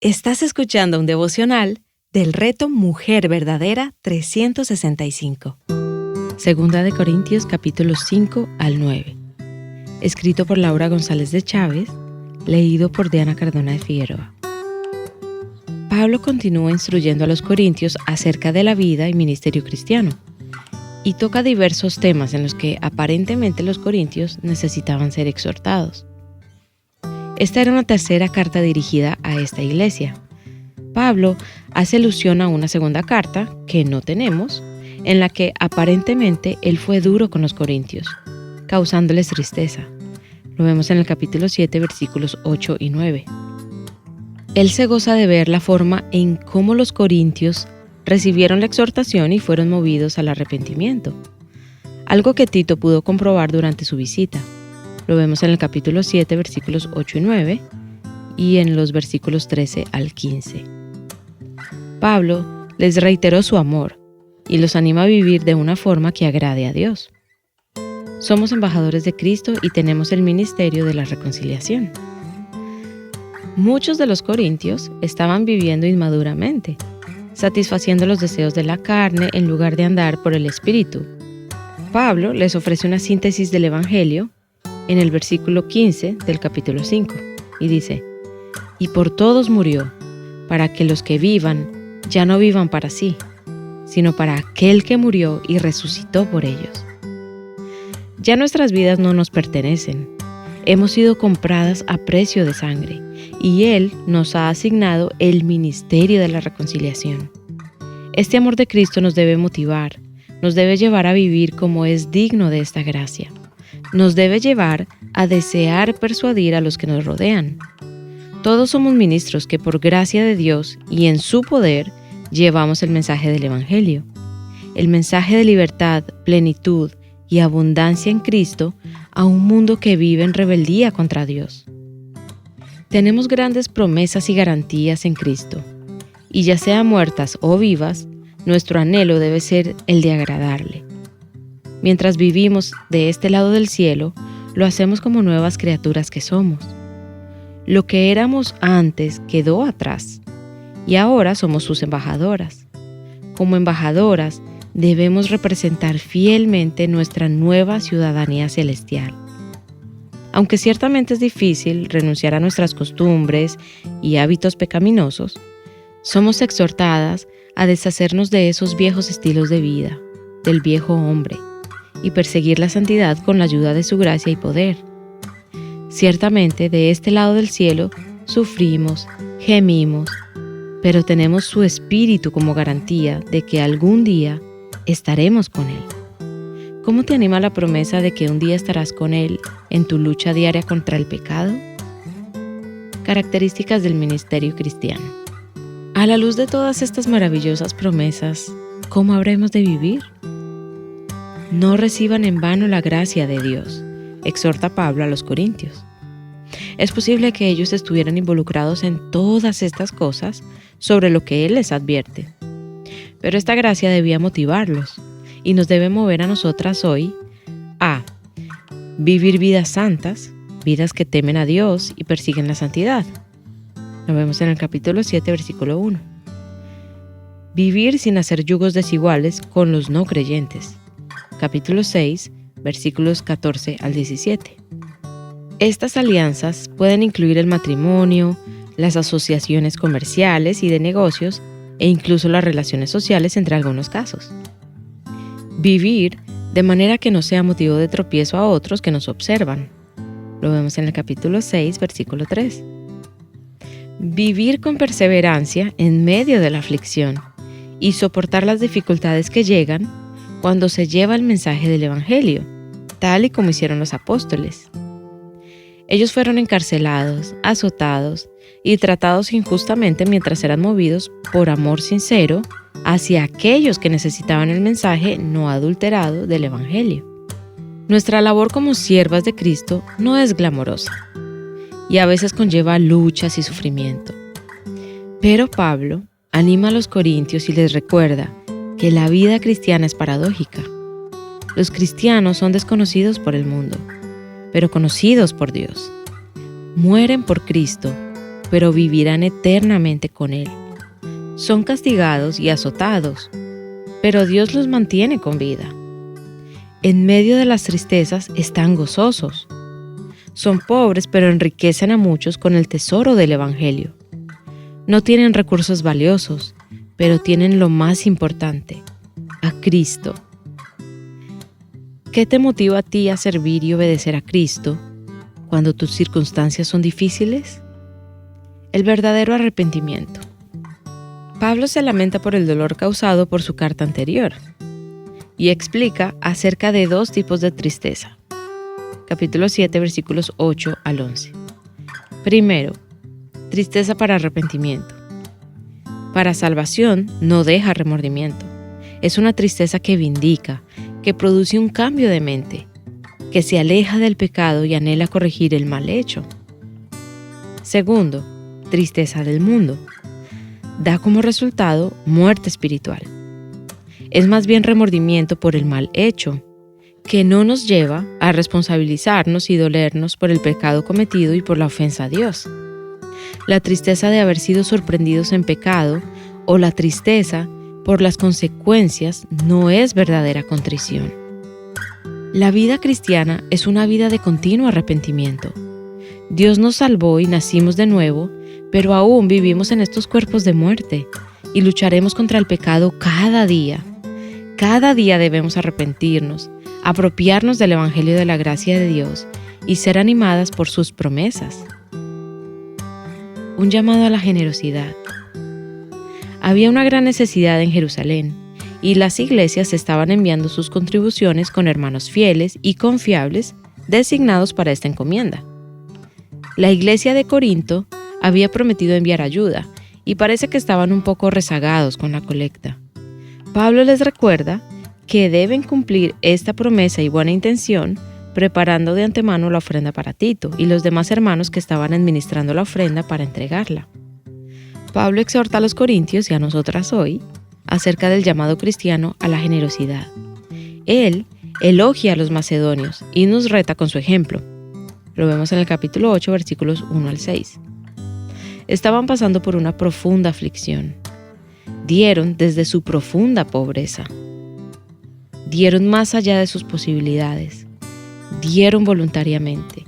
Estás escuchando un devocional del reto Mujer Verdadera 365. Segunda de Corintios capítulos 5 al 9. Escrito por Laura González de Chávez, leído por Diana Cardona de Figueroa. Pablo continúa instruyendo a los corintios acerca de la vida y ministerio cristiano, y toca diversos temas en los que aparentemente los corintios necesitaban ser exhortados. Esta era una tercera carta dirigida a esta iglesia. Pablo hace alusión a una segunda carta, que no tenemos, en la que aparentemente él fue duro con los corintios, causándoles tristeza. Lo vemos en el capítulo 7, versículos 8 y 9. Él se goza de ver la forma en cómo los corintios recibieron la exhortación y fueron movidos al arrepentimiento, algo que Tito pudo comprobar durante su visita. Lo vemos en el capítulo 7, versículos 8 y 9, y en los versículos 13 al 15. Pablo les reiteró su amor y los anima a vivir de una forma que agrade a Dios. Somos embajadores de Cristo y tenemos el ministerio de la reconciliación. Muchos de los corintios estaban viviendo inmaduramente, satisfaciendo los deseos de la carne en lugar de andar por el Espíritu. Pablo les ofrece una síntesis del Evangelio en el versículo 15 del capítulo 5, y dice: «Y por todos murió, para que los que vivan ya no vivan para sí, sino para aquel que murió y resucitó por ellos». Ya nuestras vidas no nos pertenecen. Hemos sido compradas a precio de sangre, y Él nos ha asignado el ministerio de la reconciliación. Este amor de Cristo nos debe motivar, nos debe llevar a vivir como es digno de esta gracia. Nos debe llevar a desear persuadir a los que nos rodean. Todos somos ministros que por gracia de Dios y en su poder llevamos el mensaje del Evangelio. El mensaje de libertad, plenitud y abundancia en Cristo a un mundo que vive en rebeldía contra Dios. Tenemos grandes promesas y garantías en Cristo, y ya sea muertas o vivas, nuestro anhelo debe ser el de agradarle. Mientras vivimos de este lado del cielo, lo hacemos como nuevas criaturas que somos. Lo que éramos antes quedó atrás, y ahora somos sus embajadoras. Como embajadoras, debemos representar fielmente nuestra nueva ciudadanía celestial. Aunque ciertamente es difícil renunciar a nuestras costumbres y hábitos pecaminosos, somos exhortadas a deshacernos de esos viejos estilos de vida, del viejo hombre, y perseguir la santidad con la ayuda de su gracia y poder. Ciertamente, de este lado del cielo, sufrimos, gemimos, pero tenemos su Espíritu como garantía de que algún día estaremos con Él. ¿Cómo te anima la promesa de que un día estarás con Él en tu lucha diaria contra el pecado? Características del ministerio cristiano. A la luz de todas estas maravillosas promesas, ¿cómo habremos de vivir? No reciban en vano la gracia de Dios, exhorta Pablo a los corintios. Es posible que ellos estuvieran involucrados en todas estas cosas sobre lo que Él les advierte. Pero esta gracia debía motivarlos y nos debe mover a nosotras hoy a vivir vidas santas, vidas que temen a Dios y persiguen la santidad. Lo vemos en el capítulo 7, versículo 1. Vivir sin hacer yugos desiguales con los no creyentes. Capítulo 6, versículos 14 al 17. Estas alianzas pueden incluir el matrimonio, las asociaciones comerciales y de negocios, e incluso las relaciones sociales entre algunos casos. Vivir de manera que no sea motivo de tropiezo a otros que nos observan. Lo vemos en el capítulo 6, versículo 3. Vivir con perseverancia en medio de la aflicción y soportar las dificultades que llegan cuando se lleva el mensaje del Evangelio, tal y como hicieron los apóstoles. Ellos fueron encarcelados, azotados y tratados injustamente mientras eran movidos por amor sincero hacia aquellos que necesitaban el mensaje no adulterado del Evangelio. Nuestra labor como siervas de Cristo no es glamorosa y a veces conlleva luchas y sufrimiento. Pero Pablo anima a los corintios y les recuerda que la vida cristiana es paradójica. Los cristianos son desconocidos por el mundo, pero conocidos por Dios. Mueren por Cristo, pero vivirán eternamente con Él. Son castigados y azotados, pero Dios los mantiene con vida. En medio de las tristezas están gozosos. Son pobres, pero enriquecen a muchos con el tesoro del Evangelio. No tienen recursos valiosos, pero tienen lo más importante, a Cristo. ¿Qué te motiva a ti a servir y obedecer a Cristo cuando tus circunstancias son difíciles? El verdadero arrepentimiento. Pablo se lamenta por el dolor causado por su carta anterior y explica acerca de dos tipos de tristeza. Capítulo 7, versículos 8 al 11. Primero, tristeza para arrepentimiento. Para salvación no deja remordimiento. Es una tristeza que vindica, que produce un cambio de mente, que se aleja del pecado y anhela corregir el mal hecho. Segundo, tristeza del mundo. Da como resultado muerte espiritual. Es más bien remordimiento por el mal hecho, que no nos lleva a responsabilizarnos y dolernos por el pecado cometido y por la ofensa a Dios. La tristeza de haber sido sorprendidos en pecado o la tristeza por las consecuencias no es verdadera contrición. La vida cristiana es una vida de continuo arrepentimiento. Dios nos salvó y nacimos de nuevo, pero aún vivimos en estos cuerpos de muerte y lucharemos contra el pecado cada día. Cada día debemos arrepentirnos, apropiarnos del Evangelio de la gracia de Dios y ser animadas por sus promesas. Un llamado a la generosidad. Había una gran necesidad en Jerusalén y las iglesias estaban enviando sus contribuciones con hermanos fieles y confiables designados para esta encomienda. La iglesia de Corinto había prometido enviar ayuda y parece que estaban un poco rezagados con la colecta. Pablo les recuerda que deben cumplir esta promesa y buena intención preparando de antemano la ofrenda para Tito y los demás hermanos que estaban administrando la ofrenda para entregarla. Pablo exhorta a los corintios y a nosotras hoy acerca del llamado cristiano a la generosidad. Él elogia a los macedonios y nos reta con su ejemplo. Lo vemos en el capítulo 8, versículos 1 al 6. Estaban pasando por una profunda aflicción. Dieron desde su profunda pobreza. Dieron más allá de sus posibilidades. Dieron voluntariamente.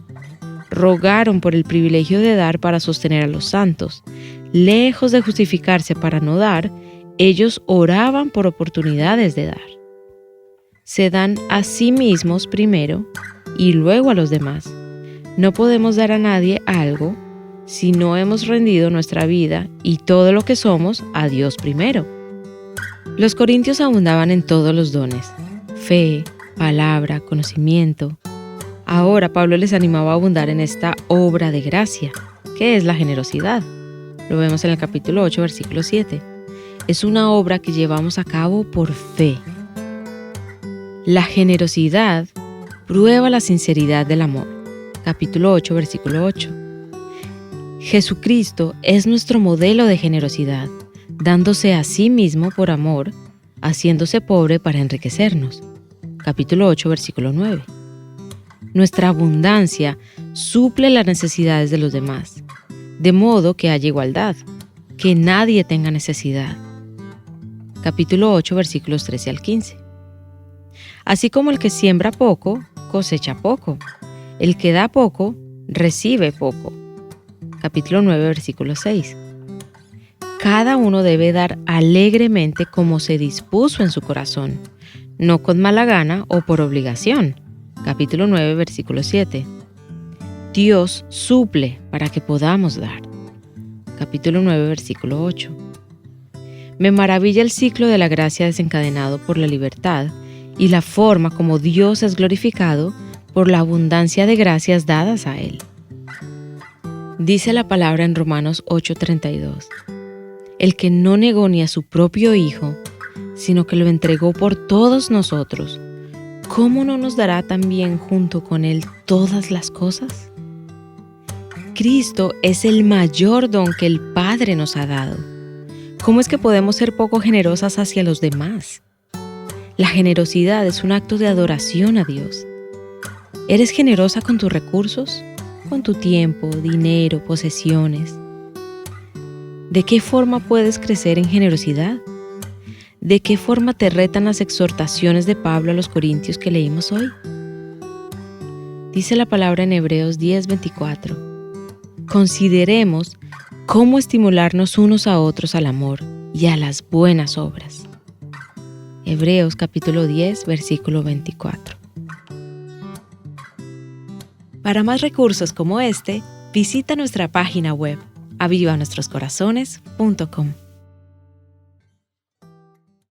Rogaron por el privilegio de dar para sostener a los santos. Lejos de justificarse para no dar, ellos oraban por oportunidades de dar. Se dan a sí mismos primero y luego a los demás. No podemos dar a nadie algo si no hemos rendido nuestra vida y todo lo que somos a Dios primero. Los corintios abundaban en todos los dones: fe, palabra, conocimiento. Ahora Pablo les animaba a abundar en esta obra de gracia, que es la generosidad. Lo vemos en el capítulo 8, versículo 7. Es una obra que llevamos a cabo por fe. La generosidad prueba la sinceridad del amor. Capítulo 8, versículo 8. Jesucristo es nuestro modelo de generosidad, dándose a sí mismo por amor, haciéndose pobre para enriquecernos. Capítulo 8, versículo 9. Nuestra abundancia suple las necesidades de los demás, de modo que haya igualdad, que nadie tenga necesidad. Capítulo 8, versículos 13 al 15. Así como el que siembra poco, cosecha poco. El que da poco, recibe poco. Capítulo 9, versículo 6. Cada uno debe dar alegremente como se dispuso en su corazón, no con mala gana o por obligación. Capítulo 9, versículo 7. Dios suple para que podamos dar. Capítulo 9, versículo 8. Me maravilla el ciclo de la gracia desencadenado por la libertad y la forma como Dios es glorificado por la abundancia de gracias dadas a Él. Dice la palabra en Romanos 8:32. El que no negó ni a su propio Hijo, sino que lo entregó por todos nosotros, ¿cómo no nos dará también junto con Él todas las cosas? Cristo es el mayor don que el Padre nos ha dado. ¿Cómo es que podemos ser poco generosas hacia los demás? La generosidad es un acto de adoración a Dios. ¿Eres generosa con tus recursos? Con tu tiempo, dinero, posesiones. ¿De qué forma puedes crecer en generosidad? ¿De qué forma te retan las exhortaciones de Pablo a los Corintios que leímos hoy? Dice la palabra en Hebreos 10:24. Consideremos cómo estimularnos unos a otros al amor y a las buenas obras. Hebreos capítulo 10, versículo 24. Para más recursos como este, visita nuestra página web avivanuestroscorazones.com.